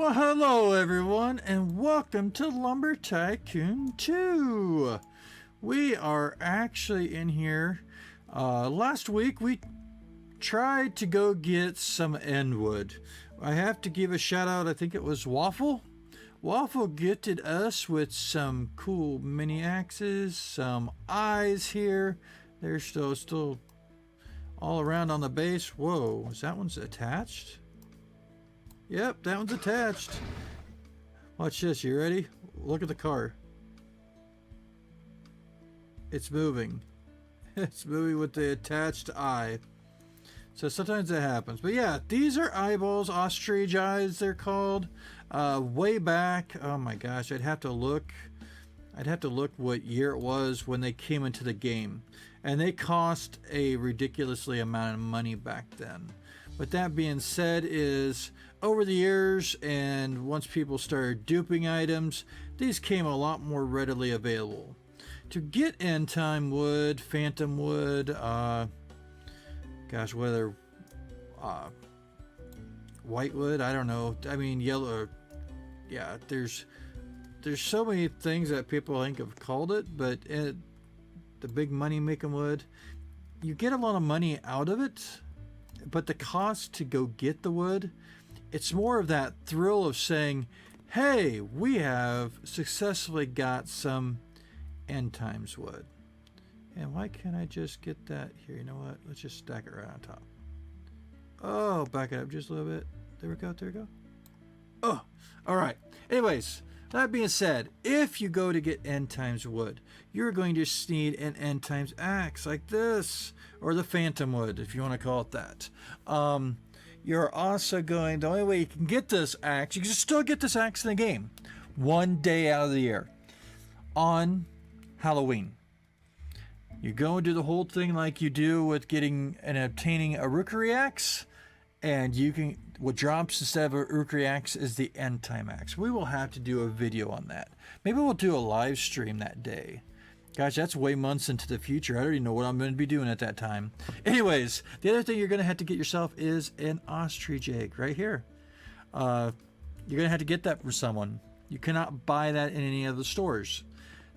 Well, hello everyone, and welcome to Lumber Tycoon 2. We are actually in here. Last week we tried to go get some end wood. I have to give a shout out, I think it was Waffle. Waffle gifted us with some cool mini axes, some eyes here. They're still all around on the base. Whoa, is that one's attached? Yep, that one's attached. Watch this, you ready? Look at the car. It's moving. It's moving with the attached eye. So sometimes that happens. But yeah, these are eyeballs, ostrich eyes they're called. Way back, oh my gosh, I'd have to look what year it was when they came into the game. And they cost a ridiculously amount of money back then. But that being said is, over the years and once people started duping items, these came a lot more readily available. To get end time wood, phantom wood, gosh, whether white wood, I don't know. I mean yellow. Yeah, there's so many things that people think have called it, but the big money making wood, you get a lot of money out of it, but the cost to go get the wood, it's more of that thrill of saying, hey, we have successfully got some end times wood. And why can't I just get that here? You know what? Let's just stack it right on top. Oh, back it up just a little bit. There we go. There we go. Oh, all right. Anyways, that being said, if you go to get end times wood, you're going to need an end times axe like this, or the phantom wood, if you want to call it that. You're also going, the only way you can get this axe, you can still get this axe in the game, one day out of the year, on Halloween. You go and do the whole thing like you do with getting and obtaining a rookery axe, and you can, what drops instead of a rookery axe is the end time axe. We will have to do a video on that. Maybe we'll do a live stream that day. Gosh, that's way months into the future. I already know what I'm going to be doing at that time. Anyways, the other thing you're going to have to get yourself is an ostrich egg right here. You're going to have to get that from someone. You cannot buy that in any of the stores.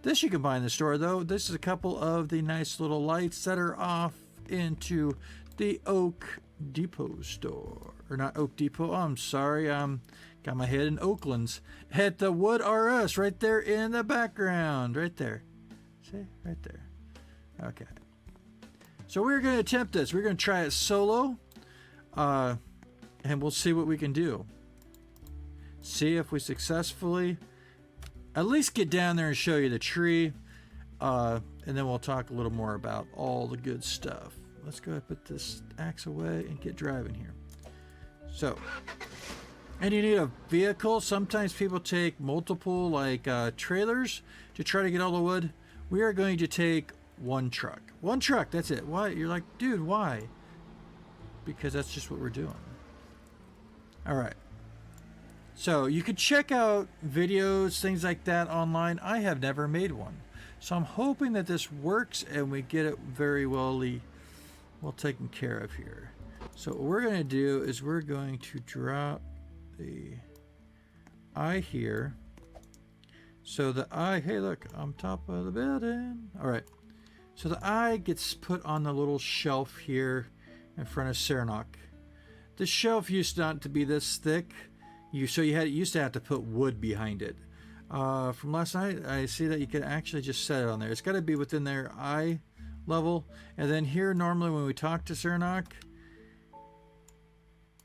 This you can buy in the store, though. This is a couple of the nice little lights that are off into the Oak Depot store. Or not Oak Depot. Oh, I'm sorry. Got my head in Oakland's. At the Wood RS right there in the background. Right there. See? Right there. Okay. So we're going to attempt this. We're going to try it solo. And we'll see what we can do. See if we successfully at least get down there and show you the tree. And then we'll talk a little more about all the good stuff. Let's go ahead and put this axe away and get driving here. So, and you need a vehicle. Sometimes people take multiple trailers to try to get all the wood. We are going to take one truck. One truck, that's it. Why? You're like, dude, why? Because that's just what we're doing. All right. So you could check out videos, things like that online. I have never made one. So I'm hoping that this works and we get it very well taken care of here. So what we're going to do is we're going to drop the eye here. So the eye, hey look, on top of the building. All right. So the eye gets put on the little shelf here in front of Serenok. The shelf used not to be this thick. You used to have to put wood behind it. From last night, I see that you can actually just set it on there. It's got to be within their eye level. And then here, normally when we talk to Serenok,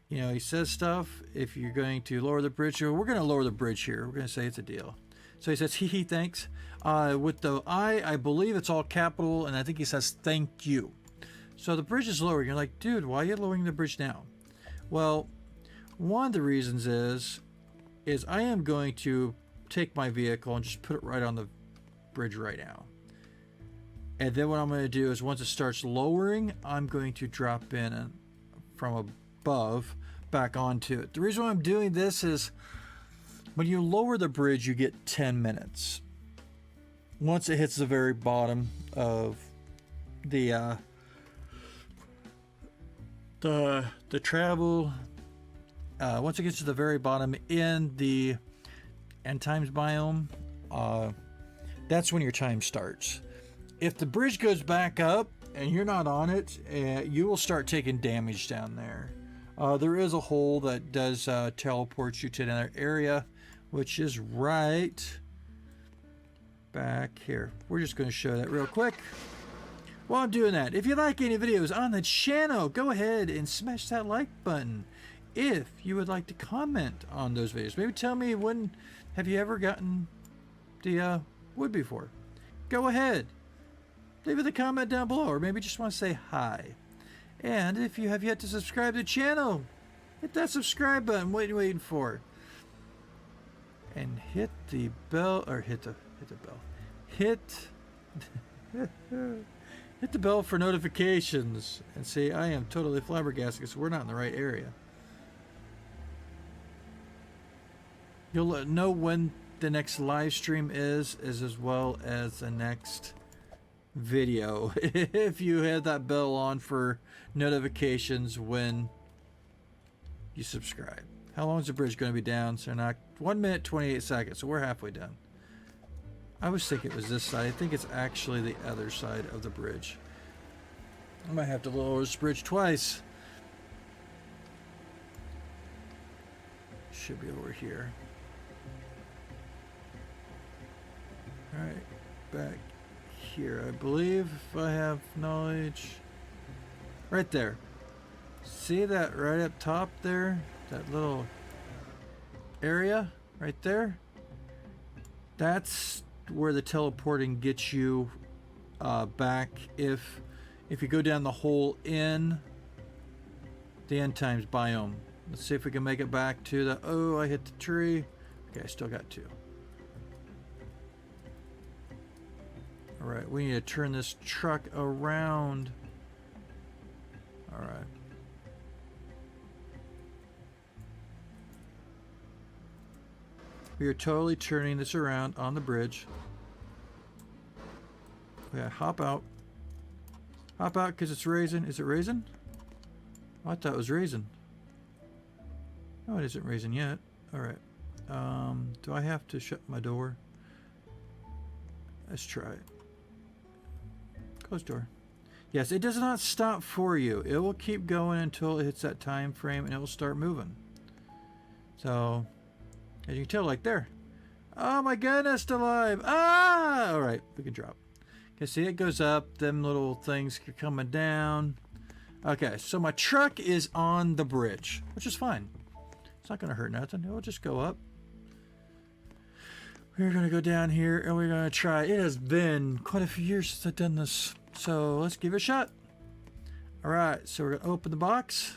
you know, he says stuff. If you're going to lower the bridge, we're going to lower the bridge here. We're going to say it's a deal. So he says, hee, thanks. With the I believe it's all capital, and I think he says, thank you. So the bridge is lower. You're like, dude, why are you lowering the bridge now? Well, one of the reasons is I am going to take my vehicle and just put it right on the bridge right now. And then what I'm going to do is once it starts lowering, I'm going to drop in from above back onto it. The reason why I'm doing this is when you lower the bridge, you get 10 minutes. Once it hits the very bottom of the travel once it gets to the very bottom in the end times biome, that's when your time starts. If the bridge goes back up and you're not on it, you will start taking damage down there. There is a hole that does teleport you to another area, which is right back here. We're just going to show that real quick. While I'm doing that, if you like any videos on the channel, go ahead and smash that like button. If you would like to comment on those videos, maybe tell me, when have you ever gotten the wood before? Go ahead, leave it a comment down below, or maybe just want to say hi. And if you have yet to subscribe to the channel, hit that subscribe button. What are you waiting for? And hit the bell, or hit the bell. Hit hit the bell for notifications. And see, I am totally flabbergasted because we're not in the right area. You'll know when the next live stream is as well as the next video if you had that bell on for notifications when you subscribe. How long is the bridge going to be down? So not 1 minute 28 seconds, so we're halfway done. I was thinking it was this side. I think it's actually the other side of the bridge. I might have to lower this bridge twice. Should be over here. Alright, back here, I believe, if I have knowledge. Right there. See that right up top there? That little area right there? That's where the teleporting gets you back if you go down the hole in the end times biome. Let's see if we can make it back to the... Oh, I hit the tree. Okay, I still got 2. Alright, we need to turn this truck around. Alright. We are totally turning this around on the bridge. Yeah, hop out. Hop out because it's raising. Is it raising? Oh, I thought it was raising. No, it isn't raising yet. Alright. Do I have to shut my door? Let's try it. Close door. Yes, it does not stop for you. It will keep going until it hits that time frame and it will start moving. So, as you can tell, like there. Oh my goodness, DaLib! Ah! Alright, we can drop. Okay, see, it goes up. Them little things are coming down. Okay, so my truck is on the bridge, which is fine. It's not going to hurt nothing. It will just go up. We're going to go down here and we're going to try. It has been quite a few years since I've done this. So let's give it a shot. Alright, so we're going to open the box.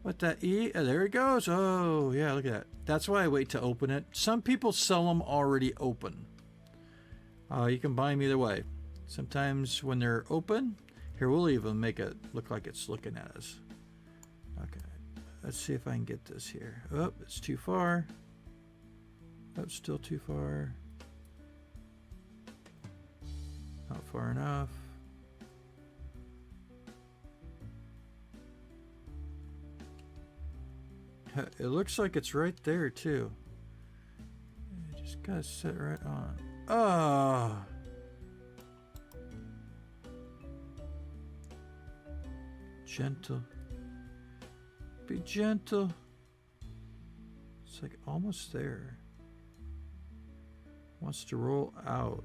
With that E. Oh, there it goes. Oh, yeah, look at that. That's why I wait to open it. Some people sell them already open. You can buy them either way. Sometimes when they're open, here, we'll even make it look like it's looking at us. Okay, let's see if I can get this here. Oh, it's too far. Oh, still too far. Not far enough. It looks like it's right there too. You just gotta sit right on. Oh. Gentle. Be gentle. It's like almost there. Wants to roll out.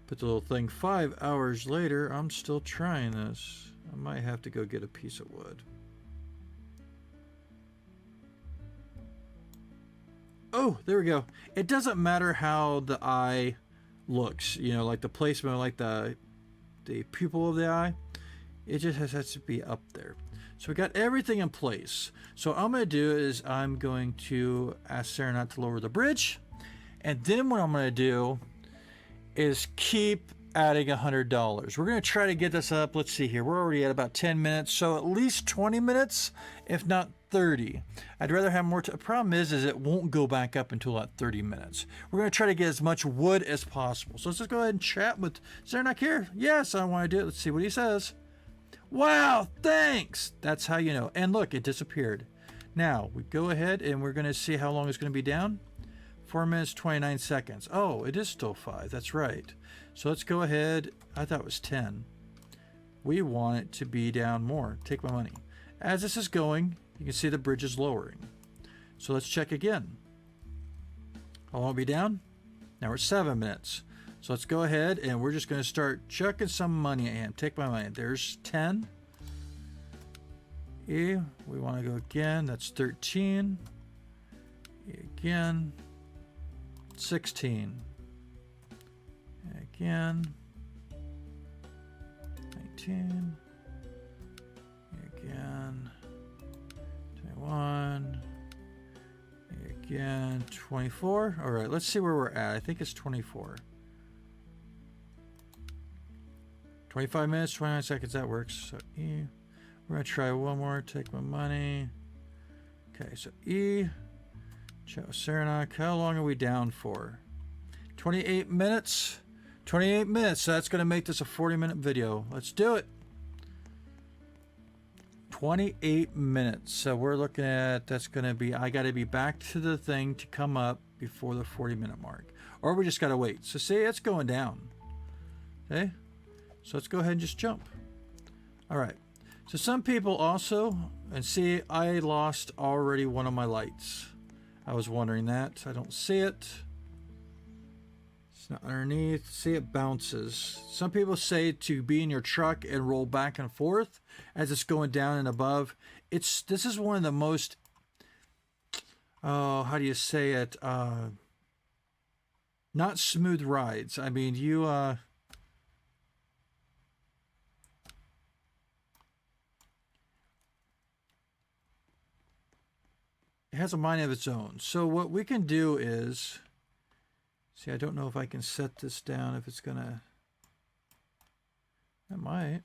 Put the little thing 5 hours later. I'm still trying this. I might have to go get a piece of wood. Oh, there we go. It doesn't matter how the eye looks, you know, like the placement, like the pupil of the eye. It just has to be up there. So we got everything in place. So what I'm going to do is I'm going to ask Sarah not to lower the bridge. And then what I'm going to do is keep adding $100. We're going to try to get this up. Let's see here. We're already at about 10 minutes, so at least 20 minutes, if not 30. I'd rather have more. The problem is it won't go back up until about 30 minutes. We're going to try to get as much wood as possible. So let's just go ahead and chat with Zernak here. Yes, I want to do it. Let's see what he says. Wow, thanks. That's how you know. And look, it disappeared. Now, we go ahead and we're going to see how long it's going to be down. 4 minutes, 29 seconds. Oh, it is still 5. That's right. So let's go ahead. I thought it was 10. We want it to be down more. Take my money. As this is going, you can see the bridge is lowering. So let's check again. How long will it be down? Now we're at 7 minutes. So let's go ahead and we're just going to start chucking some money at him. Take my money. There's 10. E. We want to go again. That's 13. E again. 16. Again. 19. Again. 21. Again. 24. All right, let's see where we're at. I think it's 24. 25 minutes, 29 seconds. That works. So E. We're going to try one more. Take my money. Okay, so E. Ciao, Serenak. How long are we down for? 28 minutes. 28 minutes. So that's going to make this a 40-minute video. Let's do it. 28 minutes. So we're looking at, that's going to be, I got to be back to the thing to come up before the 40-minute mark. Or we just got to wait. So see, it's going down. Okay. So let's go ahead and just jump. All right. So some people also, and see, I lost already one of my lights. I was wondering that. I don't see it. It's not underneath. See, it bounces. Some people say to be in your truck and roll back and forth as it's going down and above. This is one of the most, oh, how do you say it? Not smooth rides. I mean, you, it has a mind of its own. So what we can do is, see, I don't know if I can set this down, if it's gonna, it might.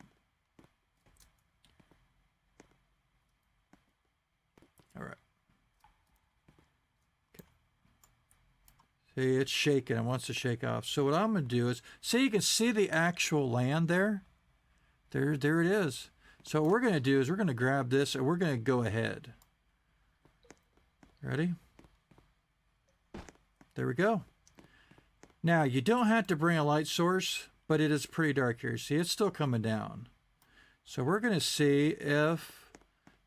All right. Okay. See, it's shaking. It wants to shake off. So what I'm gonna do is, see, you can see the actual land there. There it is. So what we're gonna do is we're gonna grab this and we're gonna go ahead. Ready? There we go. Now, you don't have to bring a light source, but it is pretty dark here. See, it's still coming down. So we're going to see if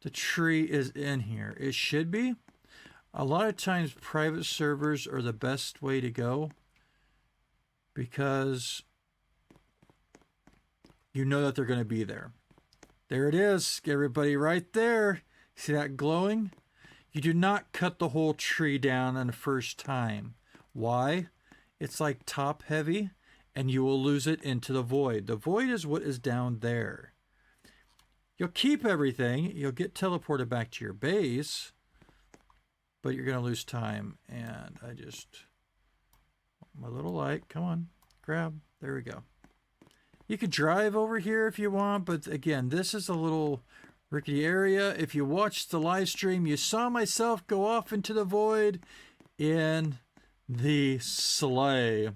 the tree is in here. It should be. A lot of times, private servers are the best way to go because you know that they're going to be there. There it is, everybody, right there. See that glowing? You do not cut the whole tree down on the first time. Why? It's like top heavy and you will lose it into the void. The void is what is down there. You'll keep everything. You'll get teleported back to your base, but you're going to lose time. And I just, my little light, come on, grab. There we go. You could drive over here if you want, but again, this is a little rickety area. If you watched the live stream, you saw myself go off into the void in the sleigh.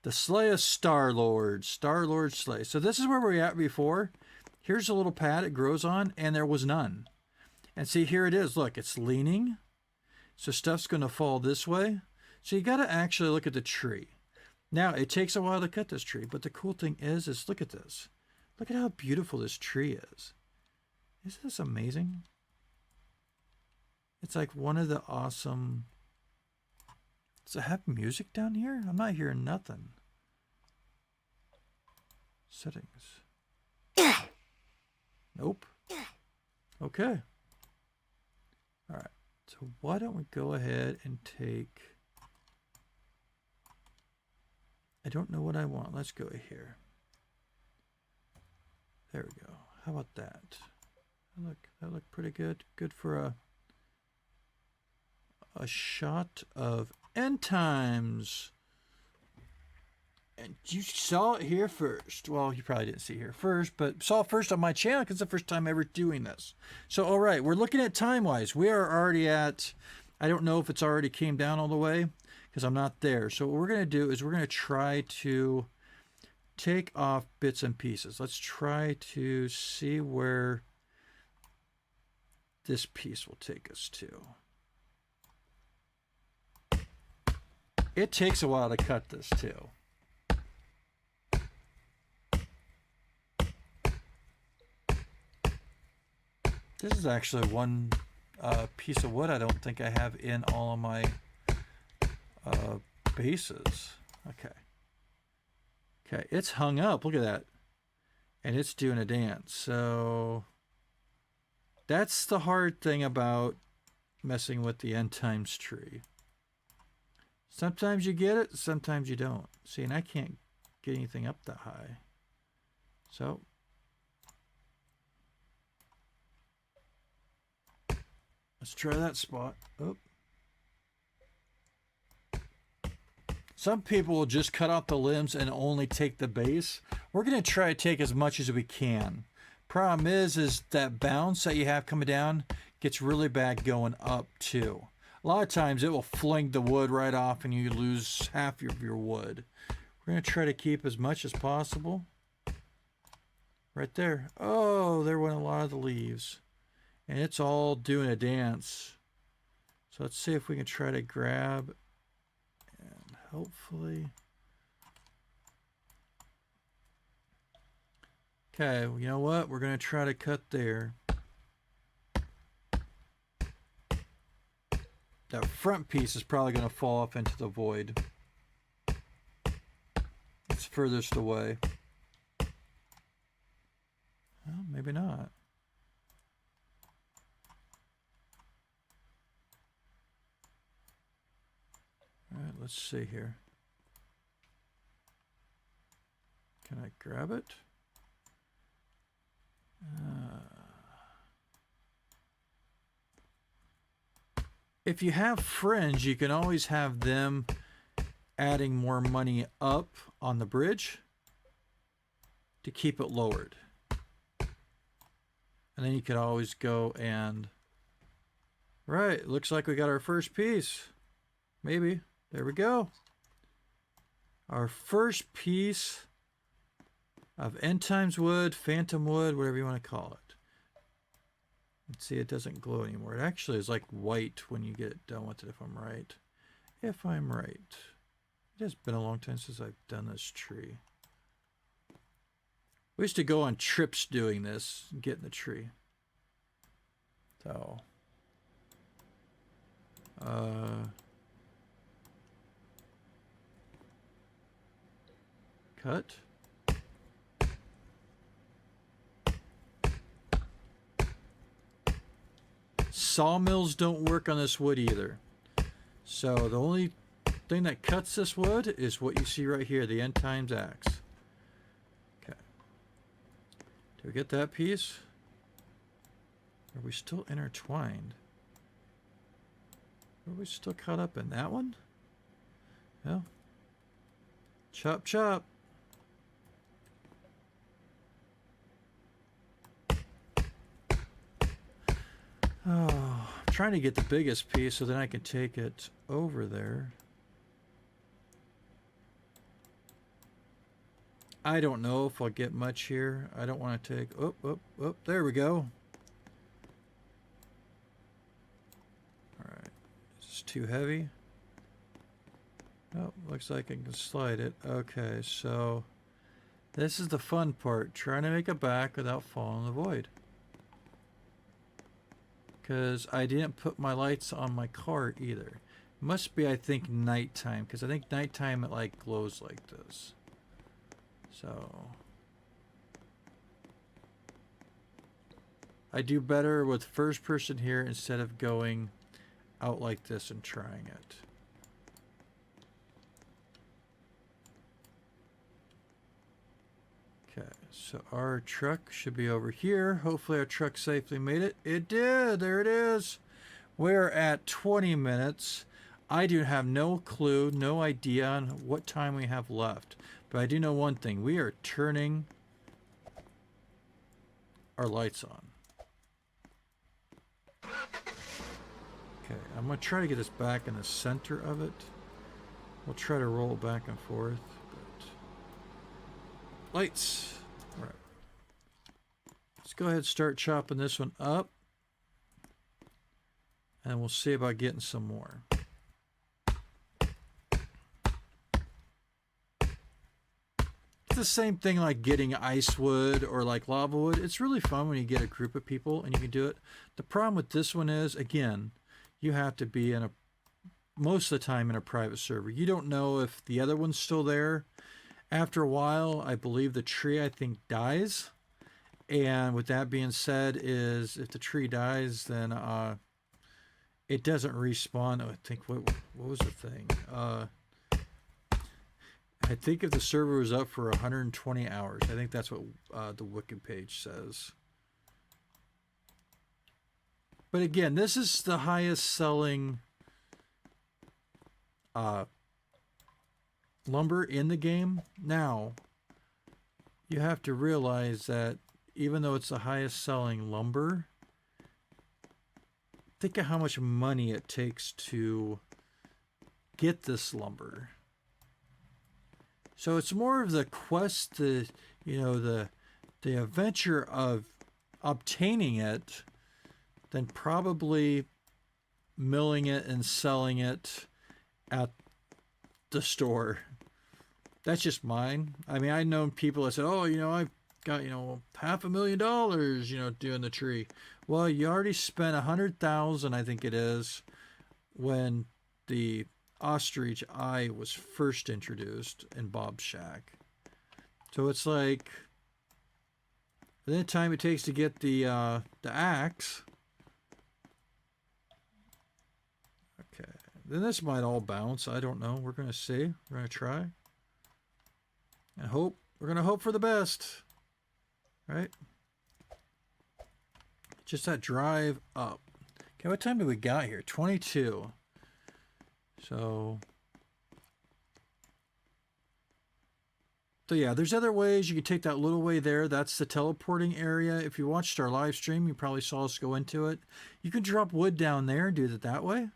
The sleigh of Star-Lord. Star-Lord sleigh. So this is where we were at before. Here's a little pad it grows on, and there was none. And see, here it is. Look, it's leaning. So stuff's going to fall this way. So you got to actually look at the tree. Now, it takes a while to cut this tree, but the cool thing is look at this. Look at how beautiful this tree is. Isn't this amazing? It's like one of the awesome... Does it have music down here? I'm not hearing nothing. Settings. Nope. Okay. All right. So why don't we go ahead and take... I don't know what I want. Let's go here. There we go. How about that? That looked pretty good. Good for a shot of end times. And you saw it here first. Well, you probably didn't see it here first, but saw it first on my channel because it's the first time ever doing this. So, all right, we're looking at time-wise. We are already at, I don't know if it's already came down all the way because I'm not there. So what we're going to do is we're going to try to take off bits and pieces. Let's try to see where this piece will take us to. It takes a while to cut this too. This is actually one piece of wood I don't think I have in all of my bases. Okay. Okay, it's hung up. Look at that. And it's doing a dance. So that's the hard thing about messing with the end times tree. Sometimes you get it, sometimes you don't. See, and I can't get anything up that high. So let's try that spot. Oh. Some people will just cut off the limbs and only take the base. We're going to try to take as much as we can. Problem is that bounce that you have coming down gets really bad going up too. A lot of times it will fling the wood right off and you lose half of your wood. We're going to try to keep as much as possible. Right there. Oh, there went a lot of the leaves. And it's all doing a dance. So let's see if we can try to grab and hopefully. Okay, well, you know what? We're going to try to cut there. That front piece is probably going to fall off into the void. It's furthest away. Well, maybe not. All right, let's see here. Can I grab it? If you have fringe, you can always have them adding more money up on the bridge to keep it lowered. And then you could always go and... Right, looks like we got our first piece. Maybe. There we go. Our first piece of end times wood, phantom wood, whatever you want to call it. Let's see, it doesn't glow anymore. It actually is like white when you get it done with it, if I'm right. If I'm right. It has been a long time since I've done this tree. We used to go on trips doing this, getting the tree. So, cut. Sawmills don't work on this wood either. So the only thing that cuts this wood is what you see right here, the end times axe. Okay. Do we get that piece? Are we still intertwined? Are we still caught up in that one? Yeah. Chop, chop. Oh, I'm trying to get the biggest piece so then I can take it over there. I don't know if I'll get much here. I don't want to take... Oh, oh, oh, there we go. Alright. Is this too heavy? Oh, looks like I can slide it. Okay, so... This is the fun part. Trying to make it back without falling in the void. Because I didn't put my lights on my car either. Must be, I think, nighttime. Because I think nighttime it like glows like this. So I do better with first person here instead of going out like this and trying it. Okay, so our truck should be over here. Hopefully our truck safely made it. It did. There it is. We're at 20 minutes. I do have no clue, no idea on what time we have left. But I do know one thing. We are turning our lights on. Okay, I'm going to try to get us back in the center of it. We'll try to roll back and forth. But... lights. All right. Let's go ahead and start chopping this one up. And we'll see about getting some more. It's the same thing like getting ice wood or like lava wood. It's really fun when you get a group of people and you can do it. The problem with this one is, again, you have to be in a, most of the time in a private server. You don't know if the other one's still there. After a while, I believe the tree, I think, dies. And with that being said, is if the tree dies, then it doesn't respawn. I think, what was the thing? I think if the server was up for 120 hours, I think that's what the wiki page says. But again, this is the highest selling lumber in the game. Now, you have to realize that even though it's the highest selling lumber, think of how much money it takes to get this lumber. So it's more of the quest, the adventure of obtaining it than probably milling it and selling it at the store. That's just mine. I mean, I've known people that said, oh, I've got, $500,000, doing the tree. Well, you already spent 100,000, I think it is, when the ostrich eye was first introduced in Bob's Shack. So it's like the time it takes to get the axe. Okay, then this might all bounce. I don't know. We're gonna see. We're gonna try and hope. We're gonna hope for the best, right? Just that drive up. Okay, what time do we got here? 22. So yeah, there's other ways. You can take that little way there. That's the teleporting area. If you watched our live stream, you probably saw us go into it. You can drop wood down there and do it that way.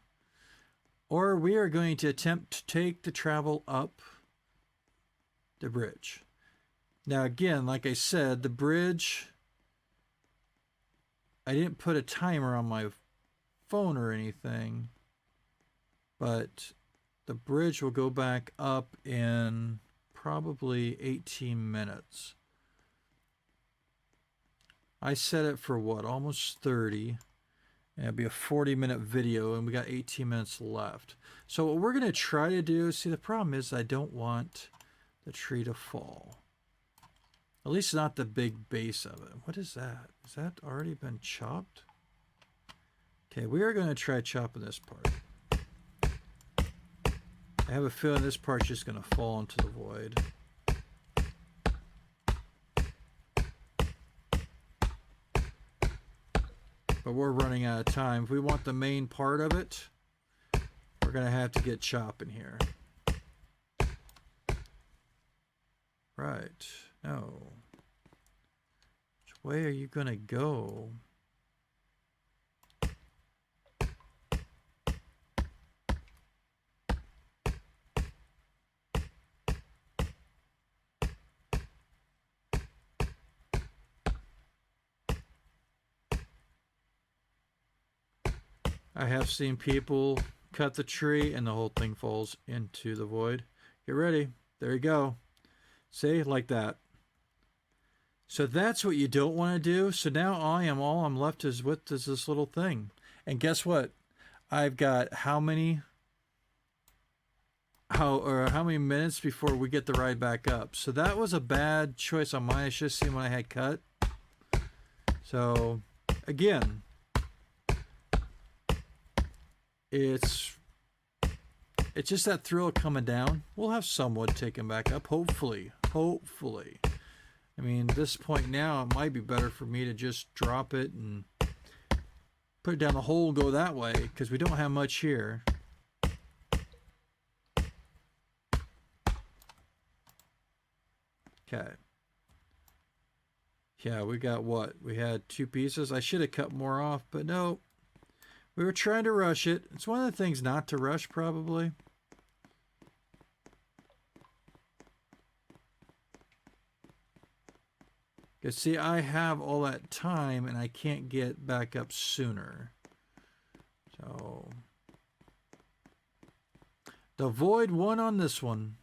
Or we are going to attempt to take the travel up the bridge. Now, again, like I said, the bridge, I didn't put a timer on my phone or anything. But the bridge will go back up in probably 18 minutes. I set it for what? Almost 30. And it'll be a 40-minute video, and we got 18 minutes left. So what we're going to try to do, see, the problem is I don't want the tree to fall. At least not the big base of it. What is that? Has that already been chopped? Okay, we are going to try chopping this part. I have a feeling this part's just going to fall into the void. But we're running out of time. If we want the main part of it, we're going to have to get chopping here. Right. No. Which way are you going to go? I have seen people cut the tree and the whole thing falls into the void. Get ready. There you go. See, like that. So that's what you don't want to do. So now all I'm left is with this little thing. And guess what? I've got how many minutes before we get the ride back up. So that was a bad choice on mine. I should have seen what I had cut. So again, it's just that thrill of coming down. We'll have some wood taken back up, hopefully. I mean, at this point now, it might be better for me to just drop it and put it down the hole and go that way, because we don't have much here. Okay. Yeah, we got what? We had 2 pieces. I should have cut more off, but no. We were trying to rush it. It's one of the things not to rush, probably. Because, see, I have all that time, and I can't get back up sooner. So, the void won on this one.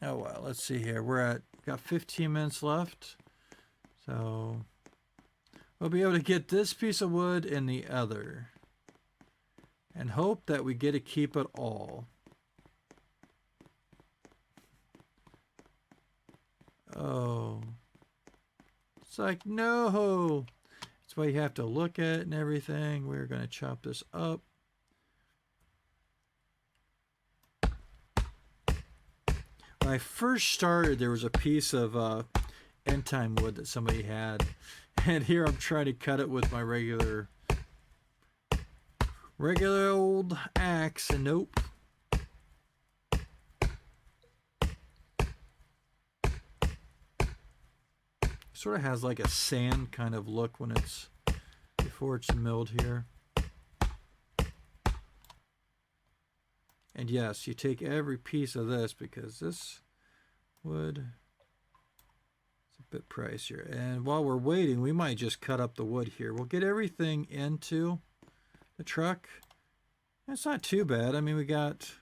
Oh, well, let's see here. Got 15 minutes left. So, we'll be able to get this piece of wood and the other. And hope that we get to keep it all. Oh. It's like, no. That's why you have to look at it and everything. We're going to chop this up. When I first started, there was a piece of end time wood that somebody had. And here I'm trying to cut it with my regular old axe, and nope. Sort of has like a sand kind of look when it's before it's milled here. And yes, you take every piece of this because this wood is a bit pricier. And while we're waiting, we might just cut up the wood here. We'll get everything into the truck. It's not too bad. I mean, we got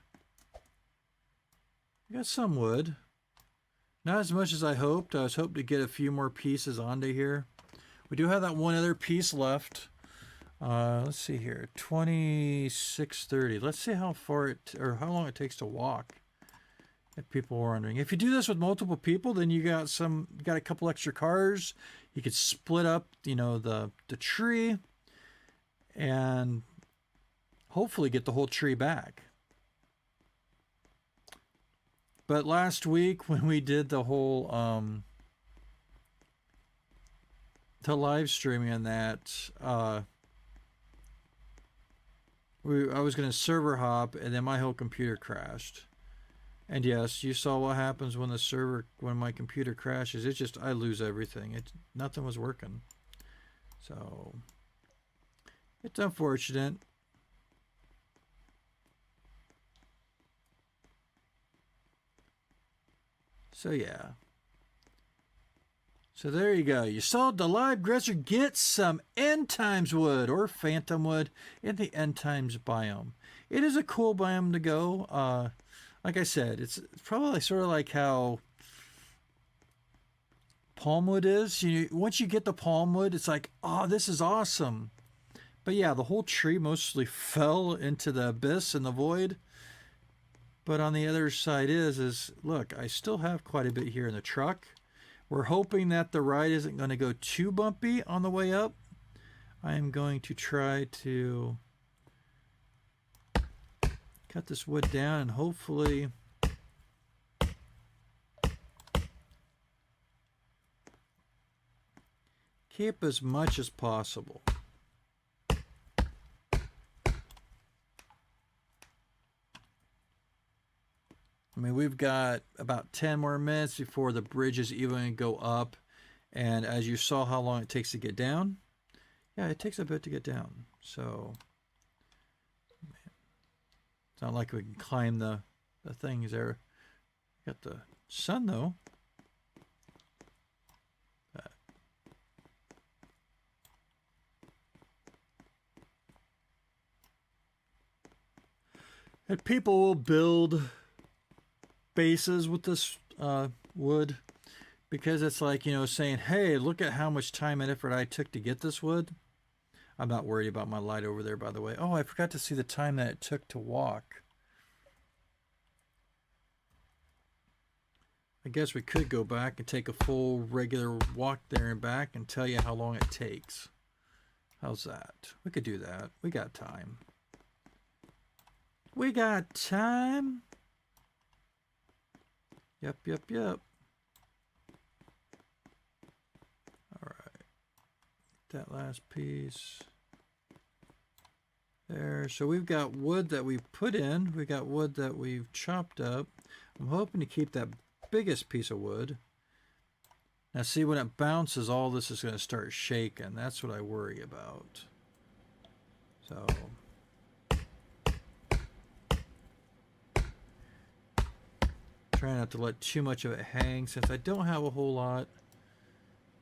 some wood. Not as much as I hoped. I was hoping to get a few more pieces onto here. We do have that one other piece left. Let's see here, 26:30. Let's see how how long it takes to walk. If people were wondering, if you do this with multiple people, then you got a couple extra cars. You could split up, the tree, and hopefully get the whole tree back. But last week when we did the whole the live streaming and that, I was going to server hop, and then my whole computer crashed. And yes, you saw what happens when my computer crashes. It's just, I lose everything. Nothing was working. So, it's unfortunate. So yeah. So there you go. You saw DaLib Gresser get some end times wood or phantom wood in the end times biome. It is a cool biome to go. Like I said, it's probably sort of like how palmwood is. Once you get the palmwood, it's like, oh, this is awesome. But yeah, the whole tree mostly fell into the abyss and the void. But on the other side is look, I still have quite a bit here in the truck. We're hoping that the ride isn't going to go too bumpy on the way up. I am going to try to cut this wood down and hopefully keep as much as possible. I mean, we've got about 10 more minutes before the bridge is even going to go up. And as you saw how long it takes to get down, yeah, it takes a bit to get down. So, it's not like we can climb the things there. Got the sun, though. And people will build bases with this wood because it's like, saying, hey, look at how much time and effort I took to get this wood. I'm not worried about my light over there, by the way. Oh, I forgot to see the time that it took to walk. I guess we could go back and take a full regular walk there and back and tell you how long it takes. How's that? We could do that. We got time. We got time. Yep. All right. That last piece there. So we've got wood that we put in. We got wood that we've chopped up. I'm hoping to keep that biggest piece of wood. Now see, when it bounces, all this is going to start shaking. That's what I worry about. So try not to let too much of it hang since I don't have a whole lot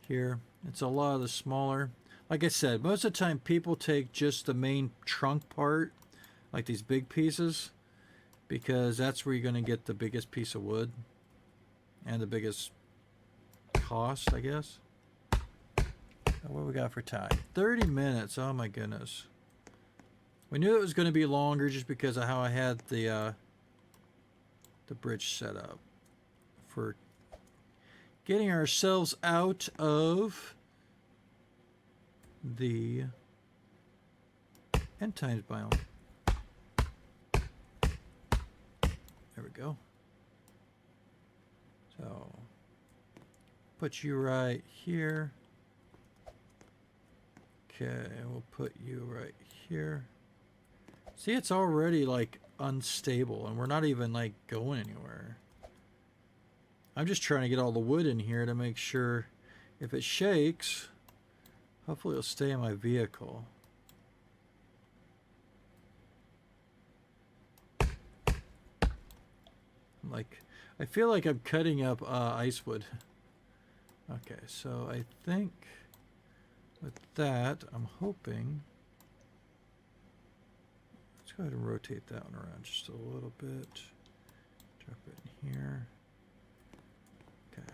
here. It's a lot of the smaller. Like I said, most of the time people take just the main trunk part, like these big pieces, because that's where you're going to get the biggest piece of wood and the biggest cost, I guess. What we got for time? 30 minutes. Oh my goodness. We knew it was going to be longer just because of how I had the bridge set up for getting ourselves out of the end times biome. There we go. So put you right here. Okay, we'll put you right here. See, it's already like unstable and we're not even like going anywhere. I'm just trying to get all the wood in here to make sure if it shakes, hopefully it'll stay in my vehicle. Like, I feel like I'm cutting up ice wood. Okay, so I think with that, I'm hoping. Let's go ahead and rotate that one around just a little bit. Drop it in here. Okay.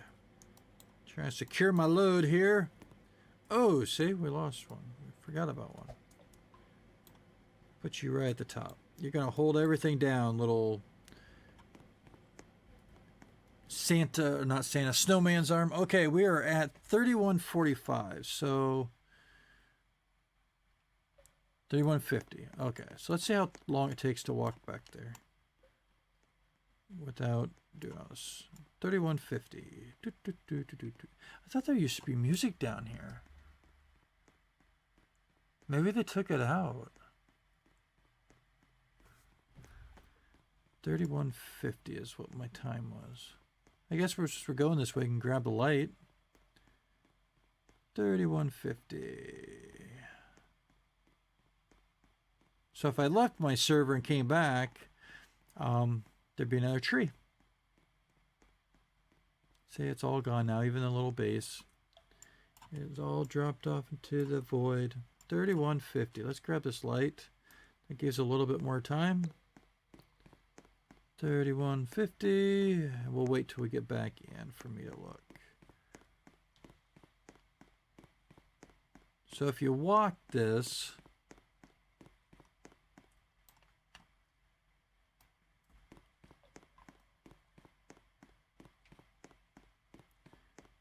Trying to secure my load here. Oh, see, we lost one. We forgot about one. Put you right at the top. You're going to hold everything down, little Santa, or not Santa, snowman's arm. Okay, we are at 31:45, so 31:50. Okay, so let's see how long it takes to walk back there without doing all this. 31:50. I thought there used to be music down here. Maybe they took it out. 31:50 is what my time was. I guess we're going this way and grab the light. 31:50. So if I left my server and came back, there'd be another tree. See, it's all gone now, even the little base. It's all dropped off into the void. 31:50. Let's grab this light. That gives a little bit more time. 31:50. We'll wait till we get back in for me to look. So if you walk this,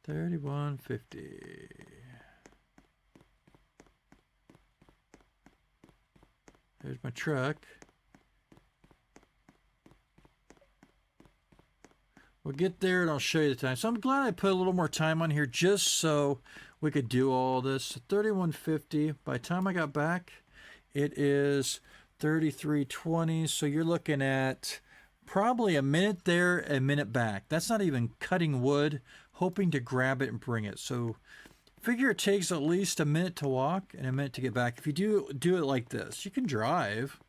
$31.50. There's my truck. We'll get there and I'll show you the time. So I'm glad I put a little more time on here just so we could do all this. 31:50. By the time I got back, it is 33:20. So you're looking at probably a minute there, a minute back. That's not even cutting wood, hoping to grab it and bring it. So figure it takes at least a minute to walk and a minute to get back. If you do it like this, you can drive.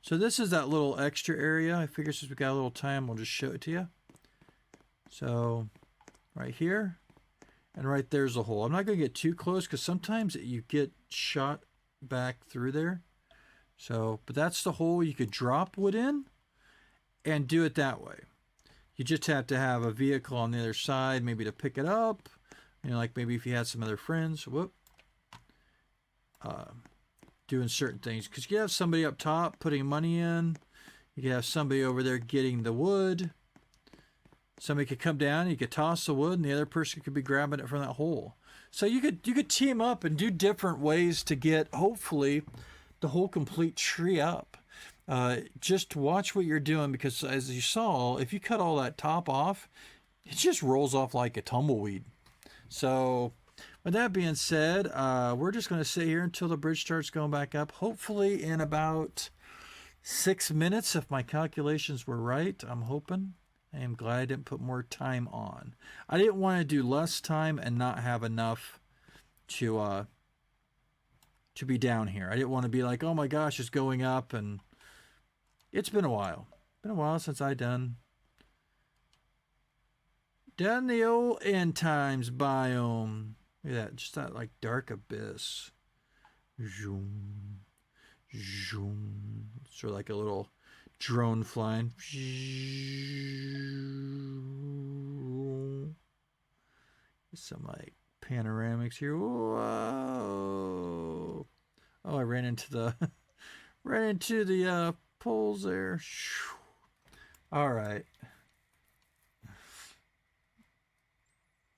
So this is that little extra area. I figure since we got a little time, we'll just show it to you. So right here and right there's the hole. I'm not going to get too close because sometimes you get shot back through there. So, but that's the hole you could drop wood in and do it that way. You just have to have a vehicle on the other side, maybe to pick it up. You know, like maybe if you had some other friends, doing certain things. Because you have somebody up top putting money in. You could have somebody over there getting the wood. Somebody could come down, you could toss the wood, and the other person could be grabbing it from that hole. So you could team up and do different ways to get, hopefully, the whole complete tree up. Just watch what you're doing because, as you saw, if you cut all that top off, it just rolls off like a tumbleweed. So, with that being said, we're just going to sit here until the bridge starts going back up. Hopefully, in about 6 minutes, if my calculations were right, I'm hoping. I am glad I didn't put more time on. I didn't want to do less time and not have enough to be down here. I didn't want to be like, oh my gosh, it's going up, and it's been a while. Been a while since I done the old end times biome. Look at that, just that like dark abyss. Zoom, zoom. Sort of like a little drone flying. Some like panoramics here. Whoa! Oh, I ran into the poles there. All right.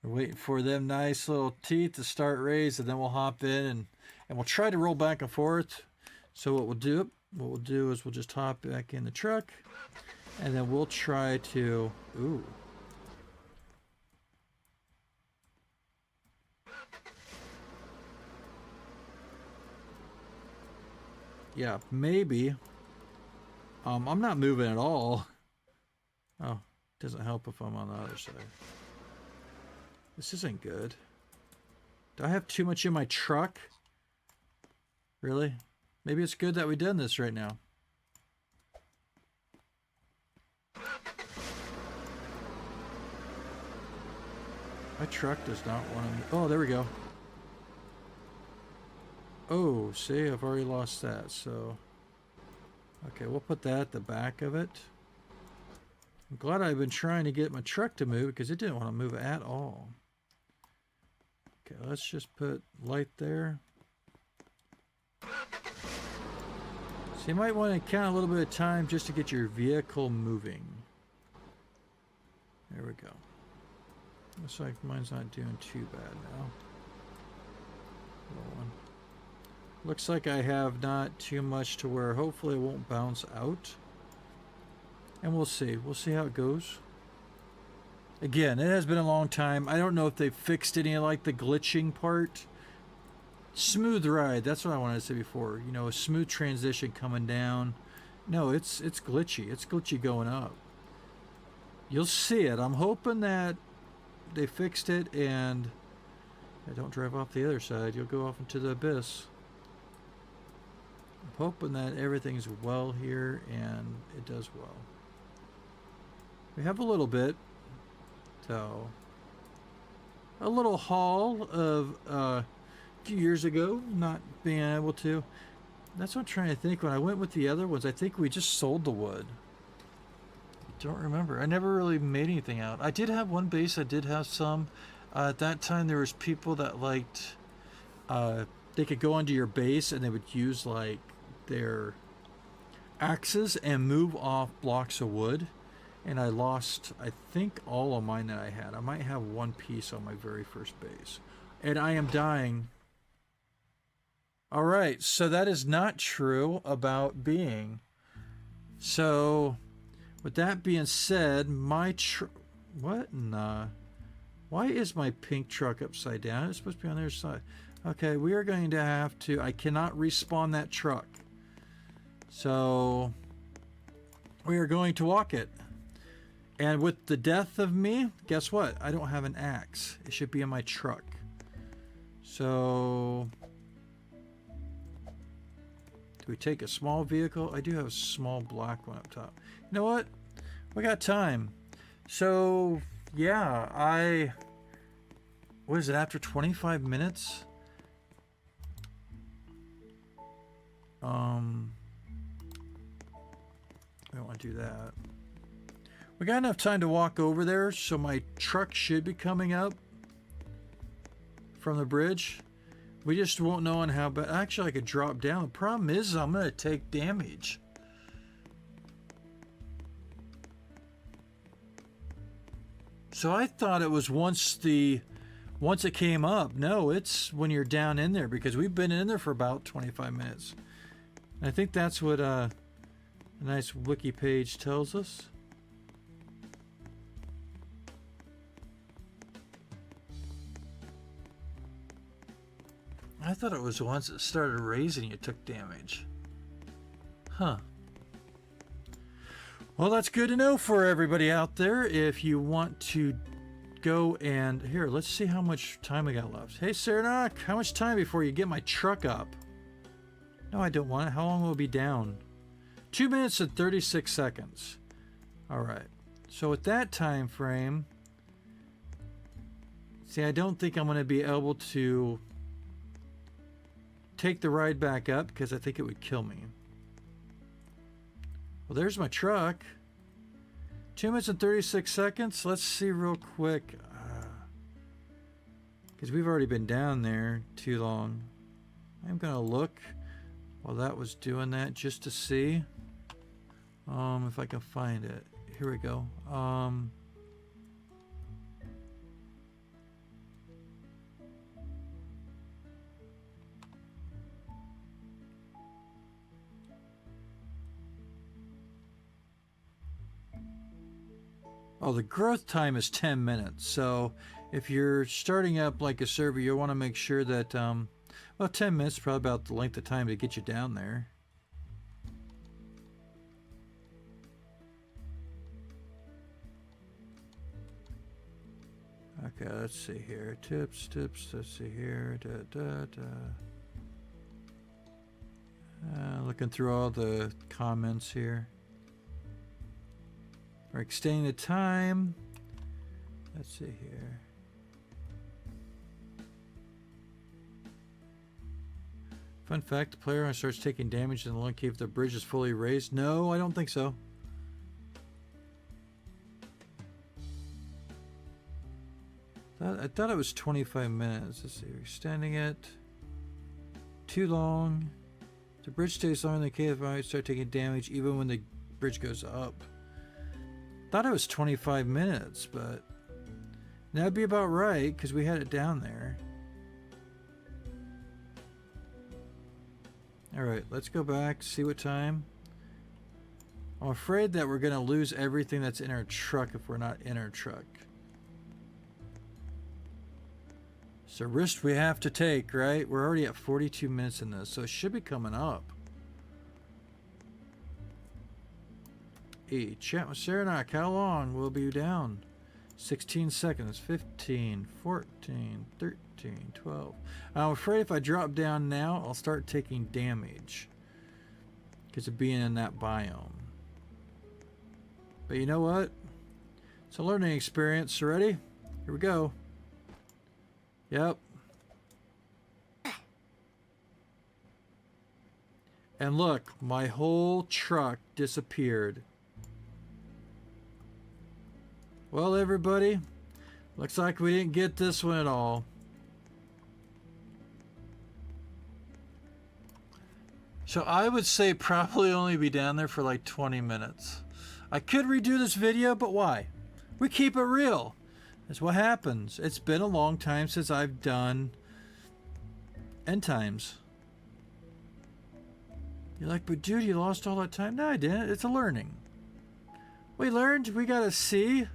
We're waiting for them nice little teeth to start raised, and then we'll hop in and we'll try to roll back and forth. So what we'll do is we'll just hop back in the truck, and then we'll try to yeah, maybe. I'm not moving at all. Oh, doesn't help if I'm on the other side. This isn't good. Do I have too much in my truck? Really? Maybe it's good that we've done this right now. My truck does not want to... Oh, there we go. Oh, see, I've already lost that, so... Okay, we'll put that at the back of it. I'm glad I've been trying to get my truck to move because it didn't want to move at all. Okay, let's just put light there. So you might want to count a little bit of time just to get your vehicle moving. There we go. Looks like mine's not doing too bad now. Rolling. Looks like I have not too much to where hopefully it won't bounce out. And we'll see. We'll see how it goes. Again, it has been a long time. I don't know if they've fixed any of like the glitching part. Smooth ride. That's what I wanted to say before. You know, a smooth transition coming down. No, it's glitchy. It's glitchy going up. You'll see it. I'm hoping that they fixed it and don't drive off the other side. You'll go off into the abyss. I'm hoping that everything's well here and it does well. We have a little bit. So, a little haul of a few years ago, not being able to. That's what I'm trying to think. When I went with the other ones, I think we just sold the wood. Don't remember. I never really made anything out. I did have one base. I did have some. At that time, there was people that liked. They could go onto your base and they would use like their axes and move off blocks of wood. And I lost, I think, all of mine that I had. I might have one piece on my very first base. And I am dying. All right, so that is not true about being. So, with that being said, my what in the... Why is my pink truck upside down? It's supposed to be on the other side. Okay, we are going to have to... I cannot respawn that truck. So, we are going to walk it. And with the death of me, guess what? I don't have an axe. It should be in my truck. So, do we take a small vehicle? I do have a small black one up top. You know what? We got time. So, yeah, what is it, after 25 minutes? I don't want to do that. We got enough time to walk over there, so my truck should be coming up from the bridge. We just won't know on how, but actually I could drop down. The problem is I'm going to take damage. So I thought it was once it came up. No, it's when you're down in there because we've been in there for about 25 minutes. And I think that's what a nice wiki page tells us. I thought it was once it started raising you took damage. Huh. Well, that's good to know for everybody out there. If you want to go and... Here, let's see how much time we got left. Hey, Saranac, how much time before you get my truck up? No, I don't want it. How long will it be down? 2 minutes and 36 seconds. All right. So with that time frame... See, I don't think I'm going to be able to take the ride back up because I think it would kill me. Well, there's my truck. 2 minutes and 36 seconds. Let's see real quick. Because we've already been down there too long. I'm going to look while that was doing that just to see if I can find it. Here we go. Oh, the growth time is 10 minutes. So if you're starting up like a server, you want to make sure that, well, 10 minutes is probably about the length of time to get you down there. Okay, let's see here. Tips, let's see here. Looking through all the comments here. We're extending the time. Let's see here. Fun fact, the player starts taking damage in the long cave if the bridge is fully raised. No, I don't think so. I thought it was 25 minutes. Let's see, we're extending it. Too long. The bridge stays long in the cave, I might start taking damage even when the bridge goes up. Thought it was 25 minutes, but that'd be about right because we had it down there. All right, let's go back, see what time. I'm afraid that we're going to lose everything that's in our truck if we're not in our truck. It's a risk we have to take, right? We're already at 42 minutes in this, so it should be coming up. Chat with Saranac, how long will be down? 16 seconds, 15, 14, 13, 12. I'm afraid if I drop down now, I'll start taking damage because of being in that biome. But you know what? It's a learning experience. Ready? Here we go. Yep. And look, my whole truck disappeared. Well, everybody, looks like we didn't get this one at all. So I would say probably only be down there for like 20 minutes. I could redo this video, but why? We keep it real. That's what happens. It's been a long time since I've done end times. You're like, but dude, you lost all that time. No, I didn't. It's a learning. We learned. We got to see.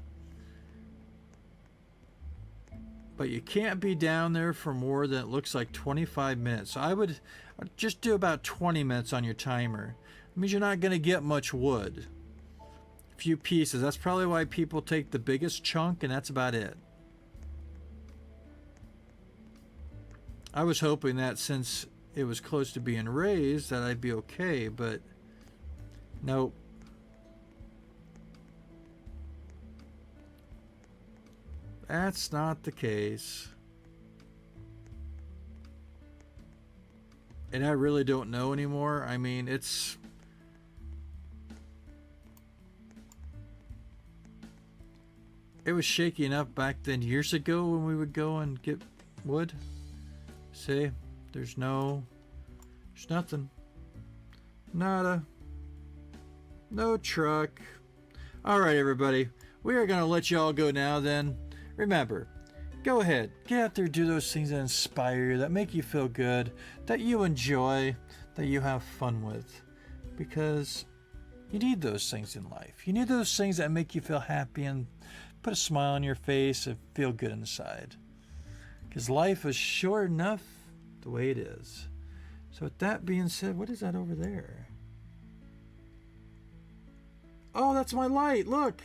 But you can't be down there for more than it looks like 25 minutes. So I'd just do about 20 minutes on your timer. It means you're not going to get much wood. A few pieces. That's probably why people take the biggest chunk, and that's about it. I was hoping that since it was close to being raised that I'd be okay, but nope. That's not the case. And I really don't know anymore. I mean, it was shaky enough back then years ago when we would go and get wood. See, there's nothing. Nada. No truck. All right, everybody. We are going to let you all go now then. Remember, go ahead, get out there, do those things that inspire you, that make you feel good, that you enjoy, that you have fun with. Because you need those things in life. You need those things that make you feel happy and put a smile on your face and feel good inside. Because life is short enough the way it is. So with that being said, what is that over there? Oh, that's my light. Look.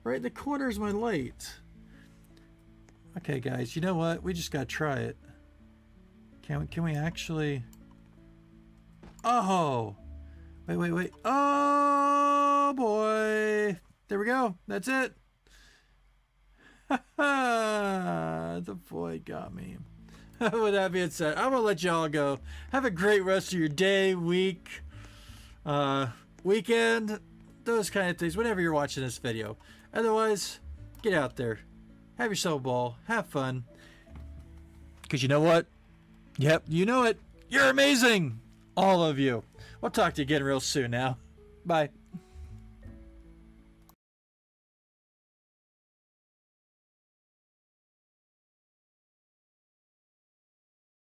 Right in the corner is my light. Okay, guys. You know what? We just got to try it. Can we actually... Oh! Wait. Oh, boy. There we go. That's it. The boy got me. With that being said, I'm going to let y'all go. Have a great rest of your day, week, weekend, those kind of things, whenever you're watching this video. Otherwise, get out there. Have yourself a ball. Have fun. Because you know what? Yep, you know it. You're amazing. All of you. We'll talk to you again real soon now. Bye.